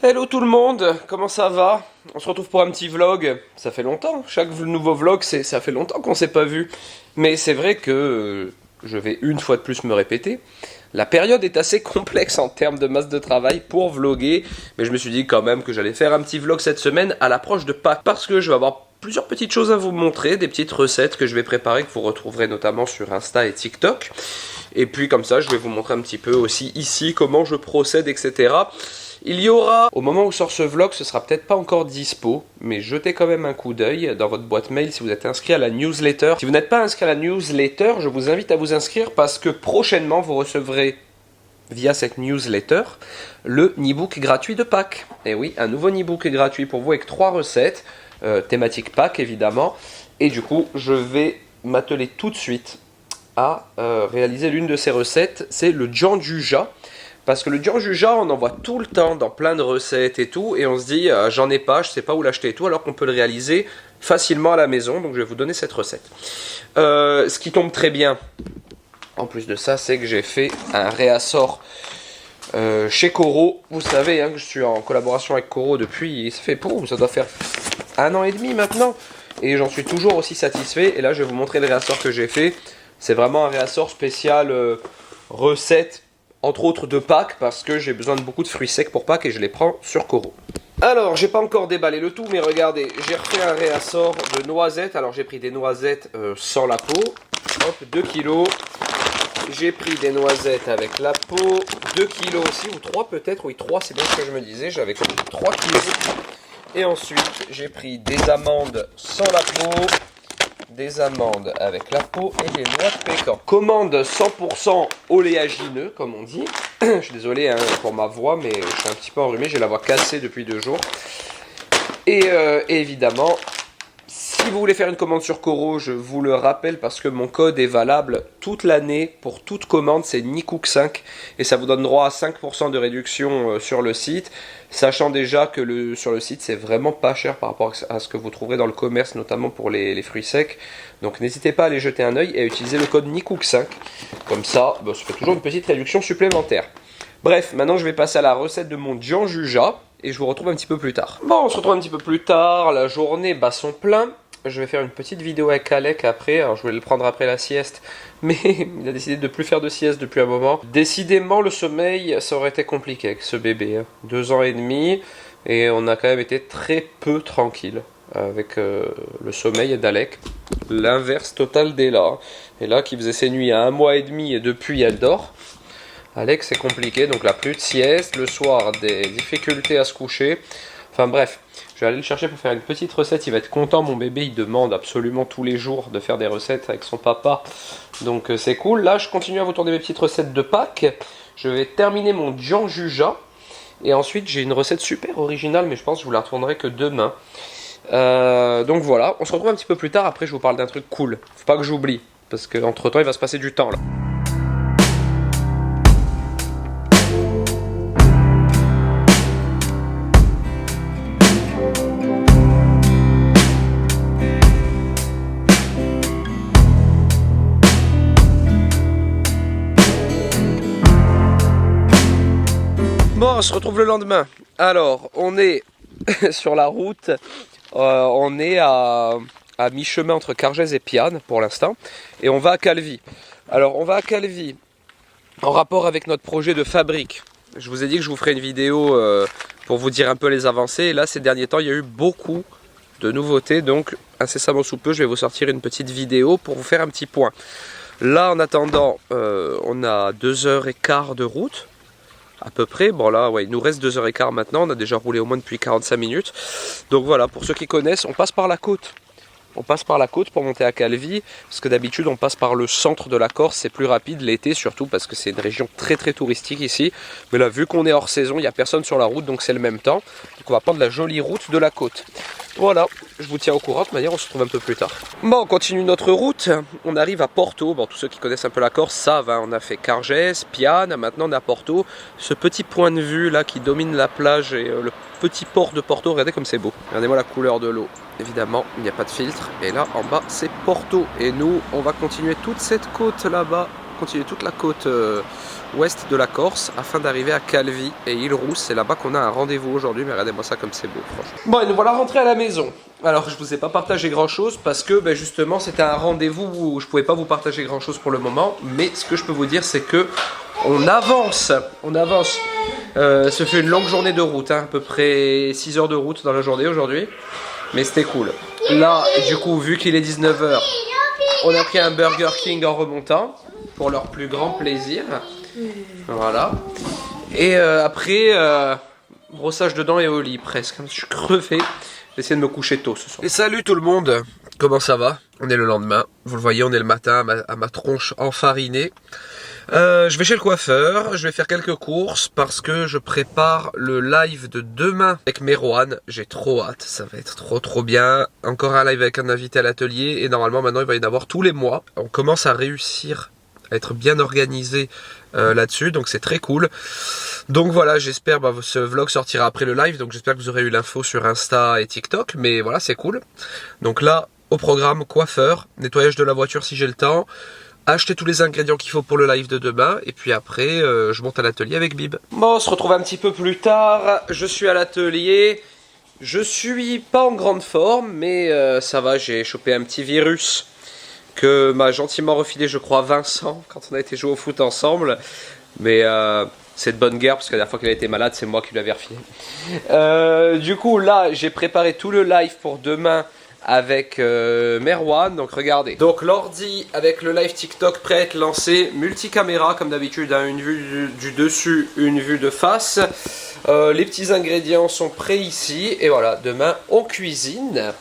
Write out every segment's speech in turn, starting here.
Hello tout le monde, comment ça va? On se retrouve pour un petit vlog. Ça fait longtemps, chaque nouveau vlog, ça fait longtemps qu'on s'est pas vu. Mais c'est vrai que, je vais une fois de plus me répéter, la période est assez complexe en termes de masse de travail pour vlogger. Mais je me suis dit quand même que j'allais faire un petit vlog cette semaine à l'approche de Pâques. Parce que je vais avoir plusieurs petites choses à vous montrer, des petites recettes que je vais préparer, que vous retrouverez notamment sur Insta et TikTok. Et puis comme ça, je vais vous montrer un petit peu aussi ici comment je procède, etc. Il y aura, au moment où sort ce vlog, ce sera peut-être pas encore dispo, mais jetez quand même un coup d'œil dans votre boîte mail si vous êtes inscrit à la newsletter. Si vous n'êtes pas inscrit à la newsletter, je vous invite à vous inscrire parce que prochainement vous recevrez, via cette newsletter, le e-book gratuit de Pâques. Et oui, un nouveau e-book gratuit pour vous avec 3 recettes, thématique Pâques évidemment. Et du coup, je vais m'atteler tout de suite à réaliser l'une de ces recettes, c'est le Janjuja. Parce que le Janjuja, on en voit tout le temps dans plein de recettes et tout, et on se dit j'en ai pas, je sais pas où l'acheter et tout, alors qu'on peut le réaliser facilement à la maison, donc je vais vous donner cette recette. Ce qui tombe très bien, en plus de ça, c'est que j'ai fait un réassort chez Coro. Vous savez que je suis en collaboration avec Coro depuis, ça doit faire 1 an et demi maintenant, et j'en suis toujours aussi satisfait, et là je vais vous montrer le réassort que j'ai fait. C'est vraiment un réassort spécial recette, entre autres de Pâques, parce que j'ai besoin de beaucoup de fruits secs pour Pâques et je les prends sur Coro. Alors, j'ai pas encore déballé le tout, mais regardez, j'ai refait un réassort de noisettes. Alors, j'ai pris des noisettes sans la peau. Hop, 2 kilos. J'ai pris des noisettes avec la peau. 2 kilos aussi, ou 3 peut-être. Oui, 3, c'est bien ce que je me disais. J'avais comme 3 kilos. Et ensuite, j'ai pris des amandes sans la peau. Des amandes avec la peau et des noix de pécan. Commande 100% oléagineux, comme on dit. Je suis désolé pour ma voix, mais je suis un petit peu enrhumé, j'ai la voix cassée depuis 2 jours. Et évidemment, si vous voulez faire une commande sur Coro, je vous le rappelle parce que mon code est valable toute l'année pour toute commande, c'est Nicook5 et ça vous donne droit à 5% de réduction sur le site, sachant déjà que sur le site c'est vraiment pas cher par rapport à ce que vous trouverez dans le commerce, notamment pour les fruits secs. Donc n'hésitez pas à aller jeter un œil et à utiliser le code Nicook5, comme ça fait toujours une petite réduction supplémentaire. Bref, maintenant je vais passer à la recette de mon Janjuja et je vous retrouve un petit peu plus tard. Bon, on se retrouve un petit peu plus tard, la journée bat son plein. Je vais faire une petite vidéo avec Alec après, alors je voulais le prendre après la sieste, mais il a décidé de ne plus faire de sieste depuis un moment. Décidément, le sommeil, ça aurait été compliqué avec ce bébé. 2 ans et demi, et on a quand même été très peu tranquille avec le sommeil d'Alec. L'inverse total d'Ella. Ella qui faisait ses nuits à 1 mois et demi et depuis elle dort. Alec c'est compliqué, donc là plus de sieste, le soir des difficultés à se coucher. Enfin bref, je vais aller le chercher pour faire une petite recette, il va être content, mon bébé il demande absolument tous les jours de faire des recettes avec son papa. Donc c'est cool, là je continue à vous tourner mes petites recettes de Pâques. Je vais terminer mon Janjuja. Et ensuite j'ai une recette super originale, mais je pense que je vous la retournerai que demain. Donc voilà, on se retrouve un petit peu plus tard, après je vous parle d'un truc cool. Faut pas que j'oublie, parce qu'entre temps il va se passer du temps là. Bon, on se retrouve le lendemain. Alors, on est sur la route. On est à mi-chemin entre Cargèse et Piane pour l'instant. Et on va à Calvi. Alors, on va à Calvi en rapport avec notre projet de fabrique. Je vous ai dit que je vous ferai une vidéo pour vous dire un peu les avancées. Et là, ces derniers temps, il y a eu beaucoup de nouveautés. Donc, incessamment sous peu, je vais vous sortir une petite vidéo pour vous faire un petit point. Là, en attendant, on a 2h15 de route. À peu près, bon là ouais, il nous reste 2h15 maintenant, on a déjà roulé au moins depuis 45 minutes. Donc voilà, pour ceux qui connaissent, on passe par la côte. On passe par la côte pour monter à Calvi, parce que d'habitude on passe par le centre de la Corse, c'est plus rapide l'été surtout parce que c'est une région très très touristique ici. Mais là vu qu'on est hors saison, il n'y a personne sur la route donc c'est le même temps. Donc on va prendre la jolie route de la côte. Voilà, je vous tiens au courant, de manière on se retrouve un peu plus tard. Bon, on continue notre route, on arrive à Porto. Bon, tous ceux qui connaissent un peu la Corse savent, on a fait Cargèse, Piane, maintenant on est à Porto. Ce petit point de vue là qui domine la plage et le petit port de Porto, regardez comme c'est beau. Regardez-moi la couleur de l'eau. Évidemment, il n'y a pas de filtre. Et là, en bas, c'est Porto. Et nous, on va continuer toute cette côte là-bas continuer toute la côte ouest de la Corse afin d'arriver à Calvi et Île-Rousse. C'est là-bas qu'on a un rendez-vous aujourd'hui, mais regardez-moi ça comme c'est beau, franchement. Bon, et nous voilà rentrés à la maison. Alors, je vous ai pas partagé grand-chose parce que justement, c'était un rendez-vous où je pouvais pas vous partager grand-chose pour le moment. Mais ce que je peux vous dire, c'est que on avance. Ce fut une longue journée de route, hein, à peu près 6 heures de route dans la journée aujourd'hui. Mais c'était cool. Là, du coup, vu qu'il est 19 h, on a pris un Burger King en remontant pour leur plus grand plaisir. Voilà. Et après, brossage de dents et au lit presque. Je suis crevé. J'ai essayé de me coucher tôt ce soir. Et salut tout le monde. Comment ça va? On est le lendemain. Vous le voyez, on est le matin à ma tronche enfarinée. Je vais chez le coiffeur, je vais faire quelques courses parce que je prépare le live de demain avec Merwan. J'ai trop hâte, ça va être trop bien. Encore un live avec un invité à l'atelier et normalement maintenant il va y en avoir tous les mois. On commence à réussir à être bien organisé là-dessus, donc c'est très cool. Donc voilà, j'espère, ce vlog sortira après le live, donc j'espère que vous aurez eu l'info sur Insta et TikTok, mais voilà, c'est cool. Donc là, au programme, coiffeur, nettoyage de la voiture si j'ai le temps, acheter tous les ingrédients qu'il faut pour le live de demain, et puis après, je monte à l'atelier avec Bib. Bon, on se retrouve un petit peu plus tard, je suis à l'atelier, je suis pas en grande forme, mais ça va, j'ai chopé un petit virus que m'a gentiment refilé, je crois, Vincent, quand on a été jouer au foot ensemble, mais c'est de bonne guerre, parce que la dernière fois qu'il a été malade, c'est moi qui lui avais refilé. Du coup, là, j'ai préparé tout le live pour demain, avec Merwan, donc regardez. Donc l'ordi avec le live TikTok prêt à être lancé, multicaméra comme d'habitude, hein, une vue du dessus, une vue de face. Les petits ingrédients sont prêts ici, et voilà, demain on cuisine.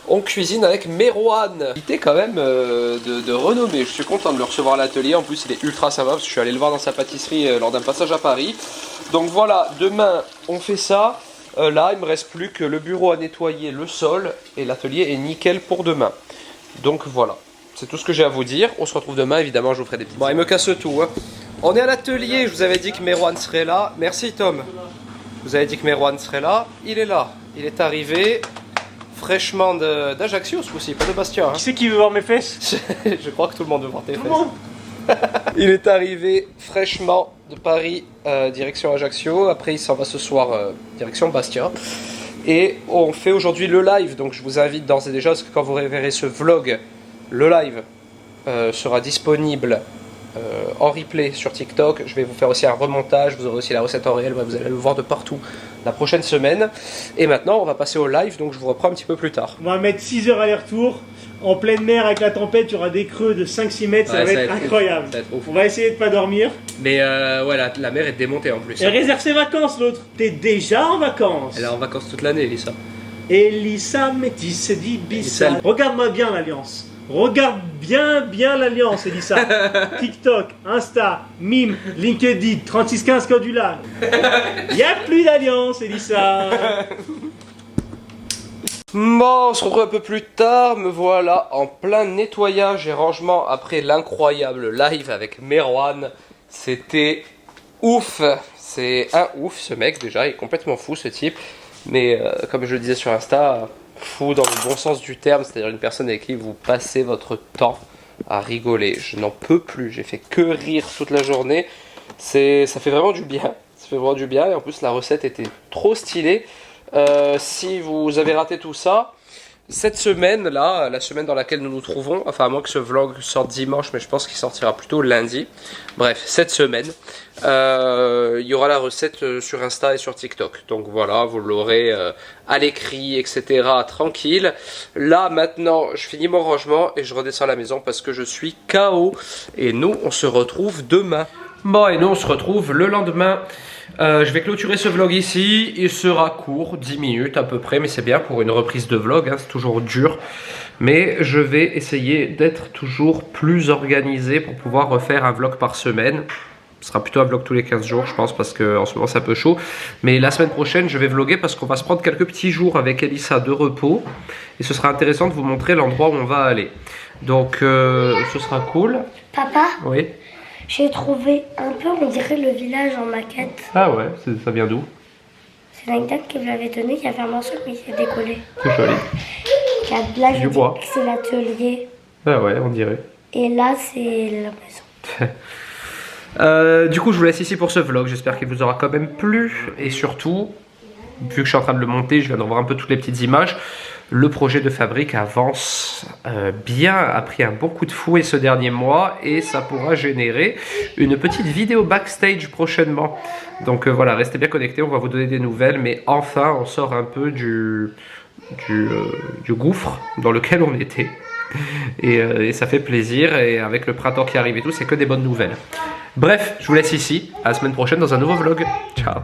On cuisine avec Merwan. Il était quand même de renommée, je suis content de le recevoir à l'atelier, en plus il est ultra sympa parce que je suis allé le voir dans sa pâtisserie lors d'un passage à Paris. Donc voilà, demain on fait ça. Là, il me reste plus que le bureau à nettoyer, le sol, et l'atelier est nickel pour demain. Donc voilà, c'est tout ce que j'ai à vous dire. On se retrouve demain, évidemment, je vous ferai des petites... Bon, il me casse tout, hein. On est à l'atelier, je vous avais dit que Merwan serait là. Merci Tom. Vous avez dit que Merwan serait là. Il est là, il est arrivé fraîchement d'Ajaccio ce coup-ci, pas de Bastia. Hein. Qui c'est qui veut voir mes fesses? Je crois que tout le monde veut voir tes fesses. Il est arrivé fraîchement de Paris, direction Ajaccio. Après, il s'en va ce soir direction Bastia. Et on fait aujourd'hui le live. Donc, je vous invite d'ores et déjà, parce que quand vous verrez ce vlog, le live sera disponible en replay sur TikTok. Je vais vous faire aussi un remontage. Vous aurez aussi la recette en réel. Vous allez le voir de partout la prochaine semaine. Et maintenant, on va passer au live. Donc, je vous reprends un petit peu plus tard. On va mettre 6 heures aller-retour. En pleine mer avec la tempête, il y aura des creux de 5-6 mètres, ça va être incroyable. On va essayer de pas dormir. Mais ouais, la mer est démontée en plus. Elle réserve ses vacances l'autre. T'es déjà en vacances. Elle est en vacances toute l'année, Elissa. Elissa Métis d'Ibiza. Regarde-moi bien l'alliance. Regarde bien l'alliance, Elissa. TikTok, Insta, Mime, LinkedIn, 3615 Codula. Il n'y a plus d'alliance, Elissa. Bon, on se retrouve un peu plus tard, me voilà en plein nettoyage et rangement après l'incroyable live avec Merwan. C'était ouf, c'est un ouf ce mec déjà, il est complètement fou ce type. Mais comme je le disais sur Insta, fou dans le bon sens du terme, c'est-à-dire une personne avec qui vous passez votre temps à rigoler. Je n'en peux plus, j'ai fait que rire toute la journée, ça fait vraiment du bien, ça fait vraiment du bien et en plus la recette était trop stylée. Si vous avez raté tout ça, cette semaine là, la semaine dans laquelle nous nous trouvons, enfin à moins que ce vlog sorte dimanche, mais je pense qu'il sortira plutôt lundi. Bref, cette semaine, il y aura la recette sur Insta et sur TikTok. Donc voilà, vous l'aurez à l'écrit, etc. tranquille. Là maintenant, je finis mon rangement et je redescends à la maison parce que je suis KO. Et nous, on se retrouve demain. Bon, et nous, on se retrouve le lendemain. Je vais clôturer ce vlog ici, il sera court, 10 minutes à peu près, mais c'est bien pour une reprise de vlog, hein, c'est toujours dur. Mais je vais essayer d'être toujours plus organisé pour pouvoir refaire un vlog par semaine. Ce sera plutôt un vlog tous les 15 jours je pense parce qu'en ce moment c'est un peu chaud. Mais la semaine prochaine je vais vlogger parce qu'on va se prendre quelques petits jours avec Elissa de repos. Et ce sera intéressant de vous montrer l'endroit où on va aller. Donc ce sera cool. Papa? Oui. J'ai trouvé un peu, on dirait le village en maquette. Ah ouais, ça vient d'où? C'est l'anecdote que vous l'avez donné, il y avait un morceau mais il s'est décollé. C'est joli. Là, Du bois. c'est l'atelier. Ah ouais, on dirait. Et là, c'est la maison. Du coup, je vous laisse ici pour ce vlog. J'espère qu'il vous aura quand même plu. Et surtout, vu que je suis en train de le monter, je viens d'en voir un peu toutes les petites images. Le projet de fabrique avance bien, a pris un bon coup de fouet ce dernier mois et ça pourra générer une petite vidéo backstage prochainement. Donc voilà, restez bien connectés, on va vous donner des nouvelles, mais enfin on sort un peu du gouffre dans lequel on était. Et ça fait plaisir, et avec le printemps qui arrive et tout, c'est que des bonnes nouvelles. Bref, je vous laisse ici, à la semaine prochaine dans un nouveau vlog. Ciao.